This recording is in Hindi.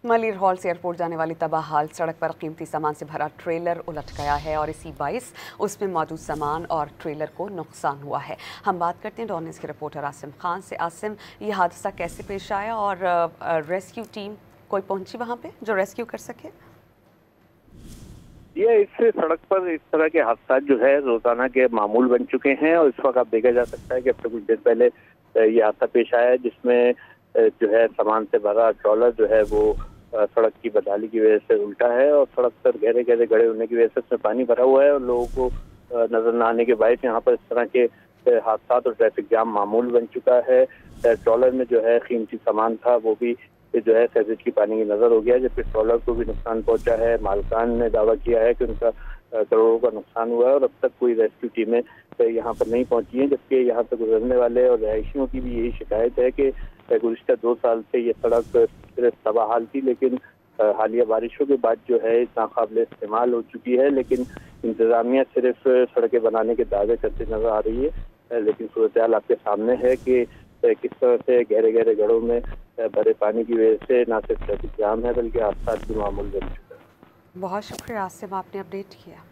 मलिर हॉल से एयरपोर्ट जाने वाली तबाह हाल सड़क पर कीमती सामान से भरा ट्रेलर उलट गया है और इसी बाइस उसमें मौजूद सामान और ट्रेलर को नुकसान हुआ है। हम बात करते हैं डॉन न्यूज़ के रिपोर्टर आसिम खान से। आसिम, ये हादसा कैसे पेश आया और रेस्क्यू टीम कोई पहुंची वहां पे जो रेस्क्यू कर सके? ये इस सड़क पर इस तरह के हादसा जो है रोजाना के मामूल बन चुके हैं और इस वक्त आप देखा जा सकता है कि अब तक कुछ देर पहले ये हादसा पेश आया है जिसमें जो है सामान से भरा ट्रॉलर जो है वो सड़क की बदहाली की वजह से उल्टा है और सड़क पर गहरे गहरे गड्ढे होने की वजह से उसमें पानी भरा हुआ है और लोगों को नजर न आने के बायस यहाँ पर इस तरह के हादसा और ट्रैफिक जाम मामूल बन चुका है। ट्रॉलर में जो है कीमती सामान था वो भी जो है सैलेज की पानी की नजर हो गया, जबकि ट्रॉलर को भी नुकसान पहुंचा है। मालकान ने दावा किया है कि उनका करोड़ों का नुकसान हुआ है और अब तक कोई रेस्क्यू टीमें यहाँ पर नहीं पहुंची हैं, जबकि यहाँ पर गुजरने वाले और रहायशियों की भी यही शिकायत है कि गुज़िश्ता 2 साल से ये सड़क सिर्फ तबाहाल थी, लेकिन हालिया बारिशों के बाद जो है नाकाबिल इस्तेमाल हो चुकी है। लेकिन इंतजामिया सिर्फ सड़कें बनाने के दावे करते नजर आ रही है, लेकिन सूरत हाल आपके सामने है कि किस तरह से गहरे गहरे गढ़ों में भरे पानी की वजह से न सिर्फ ट्रैफिक जाम है बल्कि हादसा भी मामूल बन चुका है। बहुत शुक्रिया आसिम, आपने अपडेट किया।